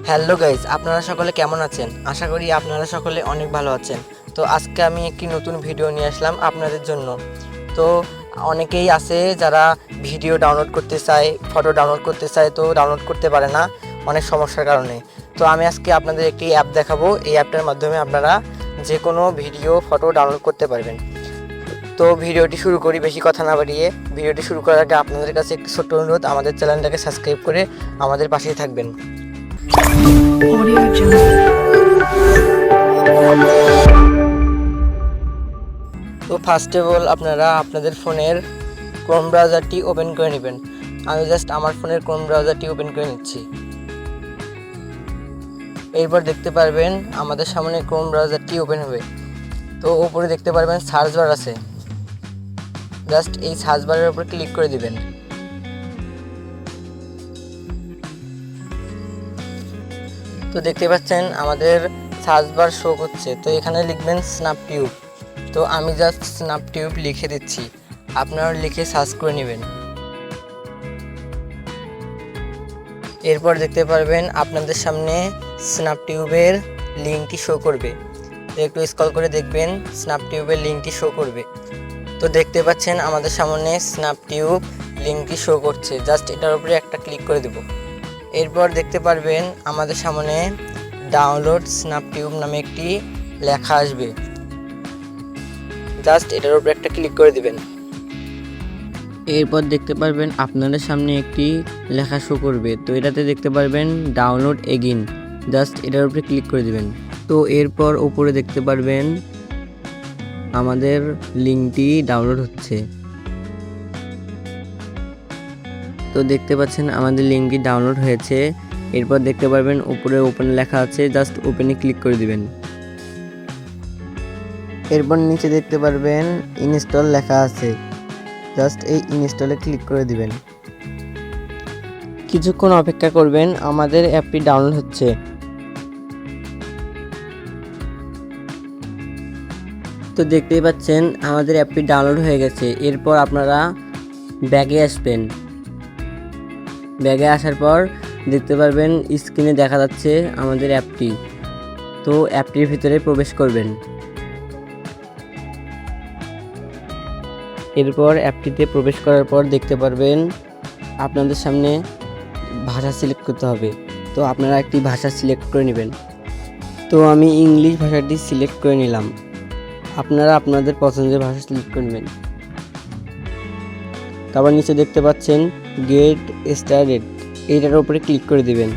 Hello guys, আপনারা সকলে কেমন আছেন? আশা করি আপনারা সকলে অনেক ভালো আছেন। তো আজকে আমি একটি নতুন ভিডিও নিয়ে আসলাম আপনাদের জন্য। তো অনেকেই আছে যারা ভিডিও ডাউনলোড করতে চায়, ফটো ডাউনলোড করতে চায়, তো ডাউনলোড করতে পারে না অনেক সমস্যার কারণে। তো আমি আজকে আপনাদের একটি অ্যাপ দেখাবো। এই অ্যাপটার মাধ্যমে আপনারা যে কোনো ভিডিও, ফটো ডাউনলোড করতে পারবেন। তো ভিডিওটি শুরু করি বেশি কথা না বাড়িয়ে। ভিডিওটি শুরু করার আগে আপনাদের কাছে একটি ছোট্ট অনুরোধ, আমাদের চ্যানেলটাকে সাবস্ক্রাইব করে আমাদের পাশেই থাকবেন। তো ফার্স্ট অফ অল আপনারা আপনাদের ফোনের ক্রোম ব্রাউজারটি ওপেন করে নেবেন। আমি জাস্ট আমার ফোনের ক্রোম ব্রাউজারটি ওপেন করে নিচ্ছি। এরপর দেখতে পারবেন আমাদের সামনে ক্রোম ব্রাউজারটি ওপেন হবে। তো উপরে দেখতে পারবেন সার্চ বার আছে, জাস্ট এই সার্চ বারের উপর ক্লিক করে দিবেন। তো দেখতে পাচ্ছেন আমাদের সার্চ বার শো করছে। তো এখানে লিখবেন স্ন্যাপটিউব। তো আমি জাস্ট স্ন্যাপটিউব লিখে দিচ্ছি, আপনারা লিখে সার্চ করে নেবেন। এরপর দেখতে পারবেন আপনাদের সামনে স্ন্যাপটিউবের লিঙ্কটি শো করবে। তো একটু স্ক্রল করে দেখবেন স্ন্যাপটিউবের লিঙ্কটি শো করবে। তো দেখতে পাচ্ছেন আমাদের সামনে স্ন্যাপটিউব লিঙ্কটি শো করছে, জাস্ট এটার উপরে একটা ক্লিক করে দেব। এরপর দেখতে পারবেন আমাদের সামনে ডাউনলোড স্ন্যাপটিউব নামে একটি লেখা আসবে, জাস্ট এটার উপরে একটা ক্লিক করে দিবেন। এরপর দেখতে পারবেন আপনাদের সামনে একটি লেখা শো করবে। তো এটাতে দেখতে পারবেন ডাউনলোড এগেইন, জাস্ট এটার উপরে ক্লিক করে দিবেন। তো এরপর উপরে দেখতে পারবেন আমাদের লিঙ্কটি ডাউনলোড হচ্ছে। তো দেখতে পাচ্ছেন আমাদের লিঙ্কটি ডাউনলোড হয়েছে। এরপর দেখতে পারবেন উপরে ওপেন লেখা আছে, জাস্ট ওপেনে ক্লিক করে দিবেন। এরপর নিচে দেখতে পারবেন ইনস্টল লেখা আছে, জাস্ট এই ইনস্টলে ক্লিক করে দিবেন। কিছুক্ষণ অপেক্ষা করবেন, আমাদের অ্যাপটি ডাউনলোড হচ্ছে। তো দেখতেই পাচ্ছেন আমাদের অ্যাপটি ডাউনলোড হয়ে গেছে। এরপর আপনারা ব্যাগে আসবেন। ব্যাগে আসার পর দেখতে পারবেন স্ক্রিনে দেখা যাচ্ছে আমাদের অ্যাপটি। তো অ্যাপটির ভিতরে প্রবেশ করবেন। এরপর অ্যাপটিতে প্রবেশ করার পর দেখতে পারবেন আপনাদের সামনে ভাষা সিলেক্ট করতে হবে। তো আপনারা একটি ভাষা সিলেক্ট করে নেবেন। তো আমি ইংলিশ ভাষাটি সিলেক্ট করে নিলাম। আপনারা আপনাদের পছন্দের ভাষা সিলেক্ট করে নেবেন। তারপর নিচে দেখতে পাচ্ছেন গেট স্টার্টেড, এইটার উপরে ক্লিক করে দিবেন।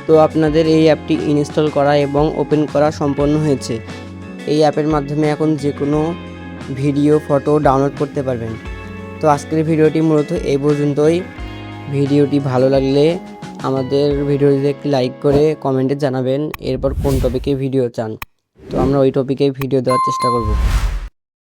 তো আপনাদের এই অ্যাপটি ইনস্টল করা এবং ওপেন করা সম্পন্ন হয়েছে। এই অ্যাপের মাধ্যমে এখন যে কোনো ভিডিও, ফটো ডাউনলোড করতে পারবেন। তো আজকের ভিডিওটি মূলত এই পর্যন্তই। ভিডিওটি ভালো লাগলে আমাদের ভিডিওটিতে একটি লাইক করে কমেন্টে জানাবেন এরপর কোন টপিকে ভিডিও চান। তো আমরা ওই টপিকে ভিডিও দেওয়ার চেষ্টা করব।